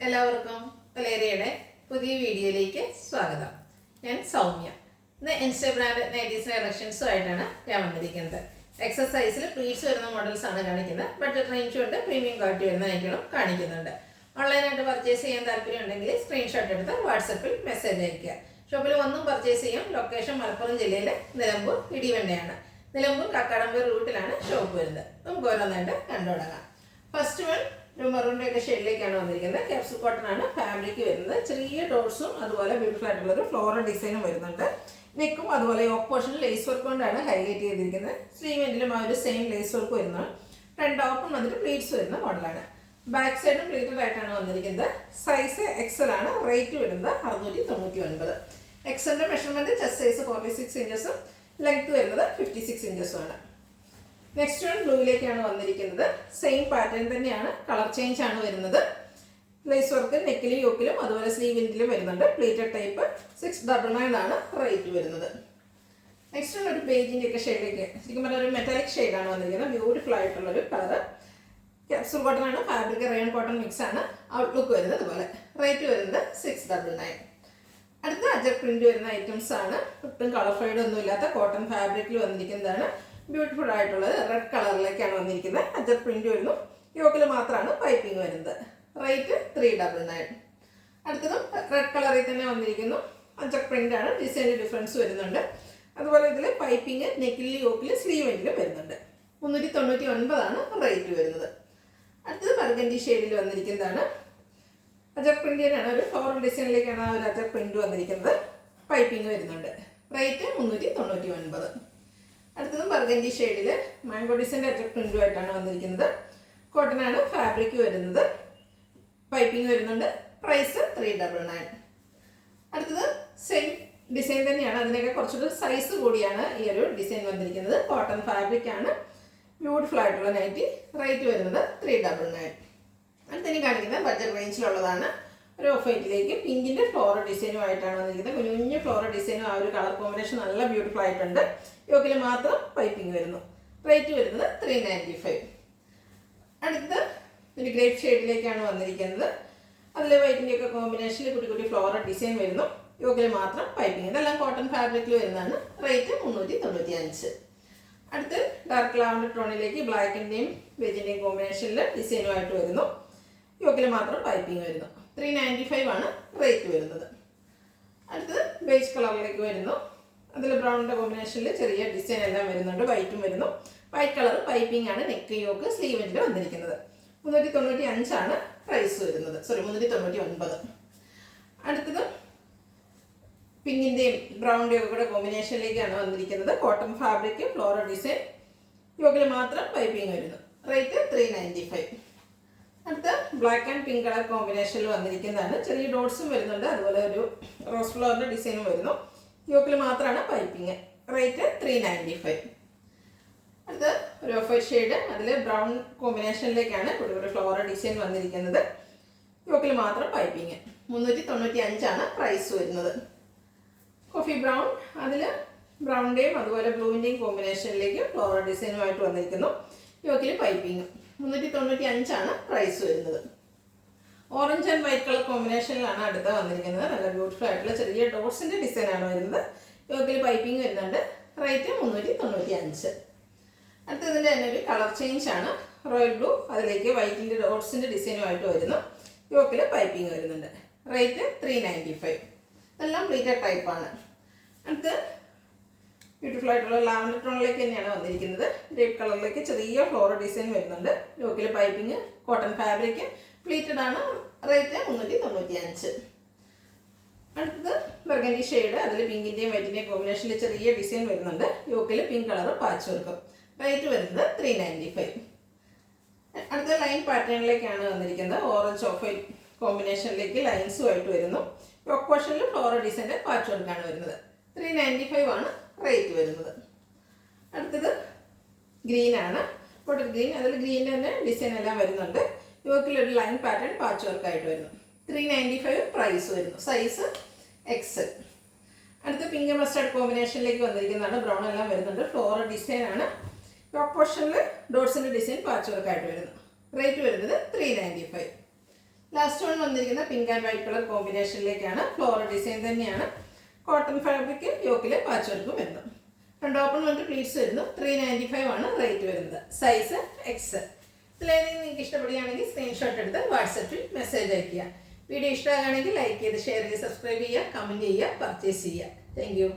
എല്ലാവർക്കും ഒലേറിയുടെ പുതിയ വീഡിയോയിലേക്ക് സ്വാഗതം. ഞാൻ സൗമ്യ. ഇന്ന് ഇൻസ്റ്റ ബ്രാൻഡ് നൈറ്റീസ് കളക്ഷൻസുമായിട്ടാണ് ഞാൻ വന്നിരിക്കുന്നത്. എക്സസൈസിൽ പ്ലീറ്റ്സ് വരുന്ന മോഡൽസ് ആണ് കാണിക്കുന്നത്. ബഡ്ജറ്റ് റേഞ്ചും ഉണ്ട്, പ്രീമിയം ക്വാളിറ്റി വരുന്ന ഐറ്റങ്ങളും കാണിക്കുന്നുണ്ട്. ഓൺലൈനായിട്ട് പർച്ചേസ് ചെയ്യാൻ താല്പര്യം ഉണ്ടെങ്കിൽ സ്ക്രീൻഷോട്ട് എടുത്ത് വാട്സപ്പിൽ മെസ്സേജ് അയയ്ക്കുക. ഷോപ്പിൽ വന്നും പർച്ചേസ് ചെയ്യാം. ലൊക്കേഷൻ മലപ്പുറം ജില്ലയിലെ നിലമ്പൂർ ഇടിവണ്ണയാണ്. നിലമ്പൂർ കക്കാടമ്പൂർ റൂട്ടിലാണ് ഷോപ്പ് വരുന്നത്. നമുക്ക് ഓരോന്നായിട്ട് കണ്ടു തുടങ്ങാം. ഫസ്റ്റ് വൺ ഒരു മറൂണിൻ്റെ ഒക്കെ ഷെയ്ഡിലേക്കാണ് വന്നിരിക്കുന്നത്. ക്യാപ്സൂൾ കോട്ടൺ ആണ് ഫാബ്രിക് വരുന്നത്. ചെറിയ ഡോട്ട്സും അതുപോലെ ബ്യൂട്ടിഫുൾ ആയിട്ടുള്ളൊരു ഫ്ലോറൽ ഡിസൈനും വരുന്നുണ്ട്. നെക്കും അതുപോലെ യോക്ക് പോർഷനിൽ ലേസ് വർക്ക് കൊണ്ടാണ് ഹൈലൈറ്റ് ചെയ്തിരിക്കുന്നത്. സ്ലീവെൻറ്റിലും ആ ഒരു സെയിം ലേസ് വർക്ക് വരുന്നതാണ്. ഫ്രണ്ട് ഓപ്പൺ വന്നിട്ട് പ്ലീറ്റ്സ് വരുന്ന മോഡലാണ്. ബാക്ക് സൈഡും പ്ലീറ്റഡ് ആയിട്ടാണ് വന്നിരിക്കുന്നത്. സൈസ് എക്സൽ ആണ്. റേറ്റ് വരുന്നത് 699. എക്സലിൻ്റെ മെഷർമെൻറ്റ് ചെസ്റ്റ് സൈസ് 46 ഇഞ്ചസും ലെങ്ത് വരുന്നത് 56 ഇഞ്ചസും ആണ്. നെക്സ്റ്റ് വൺ ബ്ലൂയിലേക്കാണ് വന്നിരിക്കുന്നത്. സെയിം പാറ്റേൺ തന്നെയാണ്, കളർ ചേഞ്ച് ആണ് വരുന്നത്. ലേസ് വർക്ക് നെക്കിലും യോക്കിലും അതുപോലെ സ്ലീവിലും വരുന്നുണ്ട്. പ്ലീറ്റഡ് ടൈപ്പ് 699 ആണ് റേറ്റ് വരുന്നത്. നെക്സ്റ്റ് വൺ ഒരു ബേജിൻ്റെ ഒക്കെ ഷെയ്ഡിലേക്ക്, ശരിക്കും പറഞ്ഞാൽ ഒരു മെറ്റാലിക് ഷെയ്ഡാണ് വന്നിരിക്കുന്നത്. ബ്യൂട്ടിഫുൾ ആയിട്ടുള്ളൊരു കളറ്. ക്യാപ്സൂൾ കോട്ടൺ ആണ്, ഫാബ്രിക് റയോൺ കോട്ടൺ മിക്സ് ആണ്. ഔട്ട്ലുക്ക് വരുന്നത് അതുപോലെ. റേറ്റ് വരുന്നത് 699. അടുത്ത അജർ പ്രിന്റ് വരുന്ന ഐറ്റംസ് ആണ്. ഒട്ടും കളർ ഫെയ്ഡ് ഒന്നും ഇല്ലാത്ത കോട്ടൺ ഫാബ്രിക്കിൽ വന്നിരിക്കുന്നതാണ്. ബ്യൂട്ടിഫുൾ ആയിട്ടുള്ളത് റെഡ് കളറിലേക്കാണ് വന്നിരിക്കുന്നത്. അജർ പ്രിന്റ് വരുന്നു. യോക്കിൽ മാത്രമാണ് പൈപ്പിംഗ് വരുന്നത്. റേറ്റ് 399. അടുത്തതും റെഡ് കളറിൽ തന്നെ വന്നിരിക്കുന്നു. അജർ പ്രിന്റ് ആണ്. ഡിസൈൻ ഡിഫറൻസ് വരുന്നുണ്ട്. അതുപോലെ ഇതിൽ പൈപ്പിംഗ് നെക്കിലും യോക്കിലും സ്ലീവെങ്കിലും വരുന്നുണ്ട്. 399 ആണ് റേറ്റ് വരുന്നത്. അടുത്തത് ബർഗൻഡി ഷെയ്ഡിൽ വന്നിരിക്കുന്നതാണ്. അജർ പ്രിന്റ് തന്നെയാണ്. ഒരു ഫ്ലോറൽ ഡിസൈനിലേക്കാണ് ആ ഒരു അജർ പ്രിന്റ് വന്നിരിക്കുന്നത്. പൈപ്പിംഗ് വരുന്നുണ്ട്. റേറ്റ് 399. അടുത്തതും ബർഗൻഡി ഷെയ്ഡിൽ മാംഗോ ഡിസൈൻ്റെ അജർ പ്രിന്റുമായിട്ടാണ് വന്നിരിക്കുന്നത്. കോട്ടൺ ആണ് ഫാബ്രിക് വരുന്നത്. പൈപ്പിംഗ് വരുന്നുണ്ട്. പ്രൈസ് 399. അടുത്തത് സെയിം ഡിസൈൻ തന്നെയാണ്. അതിനൊക്കെ കുറച്ചുകൂടി സൈസ് കൂടിയാണ് ഈ ഒരു ഡിസൈൻ വന്നിരിക്കുന്നത്. കോട്ടൺ ഫാബ്രിക് ആണ്. ബ്യൂട്ടിഫുൾ ആയിട്ടുള്ള നൈറ്റി. റേറ്റ് വരുന്നത് 399. അടുത്തന്നെ കാണിക്കുന്നത് ബഡ്ജറ്റ് റേഞ്ചിലുള്ളതാണ്. ഒരു ഓഫ് വൈറ്റിലേക്ക് പിങ്കിൻ്റെ ഫ്ലോറൽ ഡിസൈനുമായിട്ടാണ് വന്നിരിക്കുന്നത്. കുഞ്ഞു ഫ്ലോറൽ ഡിസൈനും ആ ഒരു കളർ കോമ്പിനേഷൻ നല്ല ബ്യൂട്ടിഫുൾ ആയിട്ടുണ്ട്. യോക്കിൽ മാത്രം പൈപ്പിംഗ് വരുന്നു. റേറ്റ് വരുന്നത് 395. അടുത്ത ഒരു ഗ്രേപ്പ് ഷെയ്ഡിലേക്കാണ് വന്നിരിക്കുന്നത്. അതിൽ വൈറ്റിൻ്റെ ഒക്കെ കോമ്പിനേഷനിൽ കുട്ടി കുട്ടി ഫ്ലോറൽ ഡിസൈൻ വരുന്നു. യോക്കിൽ മാത്രം പൈപ്പിംഗ്. ഇതെല്ലാം കോട്ടൺ ഫാബ്രിക്കിൽ വരുന്നതാണ്. റേറ്റ് 395. അടുത്ത് ഡാർക്ക് ലാവൻഡർ ടോണിലേക്ക് ബ്ലാക്കിൻ്റെയും വെജിൻ്റെയും കോമ്പിനേഷനിൽ ഡിസൈനുമായിട്ട് വരുന്നു. യോക്കിൽ മാത്രം പൈപ്പിംഗ് വരുന്നു. 395 ആണ് റേറ്റ് വരുന്നത്. അടുത്തത് ബേജ് കളറിലേക്ക് വരുന്നു. അതിൽ ബ്രൗണിൻ്റെ കോമ്പിനേഷനിൽ ചെറിയ ഡിസൈൻ എല്ലാം വരുന്നുണ്ട്. വൈറ്റും വരുന്നു. വൈറ്റ് കളർ പൈപ്പിംഗ് ആണ് നെക്ക് യോക്ക് സ്ലീവിൽ വന്നിരിക്കുന്നത്. 395 ആണ് പ്രൈസ് വരുന്നത്. 399. അടുത്തത് പിങ്കിൻ്റെയും ബ്രൗണിൻ്റെയും ഒക്കെ കൂടെ കോമ്പിനേഷനിലേക്കാണ് വന്നിരിക്കുന്നത്. Cotton fabric floral design. യോക്കിൽ മാത്രം പൈപ്പിംഗ് വരുന്നു. റേറ്റ് 395. അടുത്ത ബ്ലാക്ക് ആൻഡ് പിങ്ക് കളർ കോമ്പിനേഷനിൽ വന്നിരിക്കുന്നതാണ്. ചെറിയ ഡോട്ട്സും വരുന്നുണ്ട്. അതുപോലെ ഒരു റോസ് ഫ്ലവറിൻ്റെ ഡിസൈനും വരുന്നു. യോക്കിൽ മാത്രമാണ് പൈപ്പിംഗ്. റേറ്റ് 395. അടുത്ത ഒരു ഓഫ് വൈറ്റ് ഷെയ്ഡ്. അതിൽ ബ്രൗൺ കോമ്പിനേഷനിലേക്കാണ് ഒരു ഫ്ലോറൽ ഡിസൈൻ വന്നിരിക്കുന്നത്. യോക്കിൽ മാത്രം പൈപ്പിംഗ്. 395 ആണ് പ്രൈസ് വരുന്നത്. Coffee brown. അതിൽ ബ്രൗണിൻ്റെയും അതുപോലെ ബ്ലൂവിൻ്റെയും കോമ്പിനേഷനിലേക്ക് ഫ്ലോറൽ ഡിസൈനുമായിട്ട് വന്നിരിക്കുന്നു. യോക്കിൽ പൈപ്പിംഗ്. 395 ആണ് പ്രൈസ് വരുന്നത്. ഓറഞ്ച് ആൻഡ് വൈറ്റ് കളർ കോമ്പിനേഷനിലാണ് അടുത്ത വന്നിരിക്കുന്നത്. നല്ല ബ്യൂട്ടിഫുൾ ആയിട്ടുള്ള ചെറിയ ഡോട്ട്സിൻ്റെ ഡിസൈനാണ് വരുന്നത്. യോക്കിൽ പൈപ്പിംഗ് വരുന്നുണ്ട്. റേറ്റ് 395. അടുത്തതിൻ്റെ തന്നെ ഒരു കളർ ചേഞ്ച് ആണ്. Royal blue. അതിലേക്ക് വൈറ്റിൻ്റെ ഡോട്ട്സിൻ്റെ ഡിസൈനുമായിട്ട് വരുന്നു. യോക്കിൽ പൈപ്പിംഗ് വരുന്നുണ്ട്. റേറ്റ് 395. ഇതെല്ലാം പ്ലീറ്റഡ് ടൈപ്പാണ്. അടുത്ത് ബ്യൂട്ടിഫുൾ ആയിട്ടുള്ള ലാവൻഡർ ടോണിലേക്ക് തന്നെയാണ് വന്നിരിക്കുന്നത്. ഗ്രേപ്പ് കളറിലേക്ക് ചെറിയ ഫ്ലോറൽ ഡിസൈൻ വരുന്നുണ്ട്. യോക്കിൽ പൈപ്പിംഗ്. Cotton fabric. പ്ലീറ്റഡ് ആണ്. റേറ്റ് 395. അടുത്തത് ബർഗൻഡി ഷെയ്ഡ്. അതിൽ പിങ്കിൻ്റെയും വൈറ്റിൻ്റെയും കോമ്പിനേഷനിൽ ചെറിയ ഡിസൈൻ വരുന്നുണ്ട്. യോക്കിൽ പിങ്ക് കളർ പാച്ച് വർക്കും. റേറ്റ് വരുന്നത് 395. അടുത്ത ലൈൻ പാറ്റേണിലേക്കാണ് വന്നിരിക്കുന്നത്. ഓറഞ്ച് ഓഫ് വൈറ്റ് കോമ്പിനേഷനിലേക്ക് ലൈൻസുമായിട്ട് വരുന്നു. യോക്ക് പോർഷനിൽ ഫ്ലോറൽ ഡിസൈൻ്റെ പാച്ച് വർക്കാണ് വരുന്നത്. 395 ആണ് റേറ്റ് വരുന്നത്. അടുത്തത് ഗ്രീൻ ആണ്. Bottle green. അതിൽ ഗ്രീനിൻ്റെ തന്നെ ഡിസൈൻ എല്ലാം വരുന്നുണ്ട്. യോക്കിലൊരു ലൈൻ പാറ്റേൺ പാച്ച് വർക്കായിട്ട് വരുന്നു. 395 പ്രൈസ് വരുന്നു. Size Excel. അടുത്ത പിങ്ക് മസ്റ്റർഡ് കോമ്പിനേഷനിലേക്ക് വന്നിരിക്കുന്നതാണ്. ബ്രൗൺ എല്ലാം വരുന്നുണ്ട്. ഫ്ലോറൽ ഡിസൈൻ ആണ്. ടോപ്പ് പോർഷനിൽ ഡോട്ട്സിൻ്റെ ഡിസൈൻ പാച്ച് വർക്കായിട്ട് വരുന്നു. റേറ്റ് വരുന്നത് 395. ലാസ്റ്റ് വൺ വന്നിരിക്കുന്ന പിങ്ക് ആൻഡ് വൈറ്റ് കളർ കോമ്പിനേഷനിലേക്കാണ്. ഫ്ലോറൽ ഡിസൈൻ തന്നെയാണ്. കോട്ടൺ ഫാബ്രിക് യോക്കിൽ പാച്ച് വർക്കും വരുന്നു. രണ്ട് ഓപ്പൺ വന്നിട്ട് പ്ലീറ്റ്സ് വരുന്നു. 395 ആണ് റേറ്റ് വരുന്നത്. Size X. ഇതിലേതെങ്കിലും നിങ്ങൾക്ക് ഇഷ്ടപ്പെടുകയാണെങ്കിൽ സ്ക്രീൻഷോട്ട് എടുത്ത് വാട്സപ്പിൽ മെസ്സേജ് അയയ്ക്കുക. വീഡിയോ ഇഷ്ടമാകുകയാണെങ്കിൽ ലൈക്ക് ചെയ്ത് ഷെയർ ചെയ്ത് സബ്സ്ക്രൈബ് ചെയ്യുക, കമൻറ്റ് ചെയ്യുക, പർച്ചേസ് ചെയ്യുക. Thank you.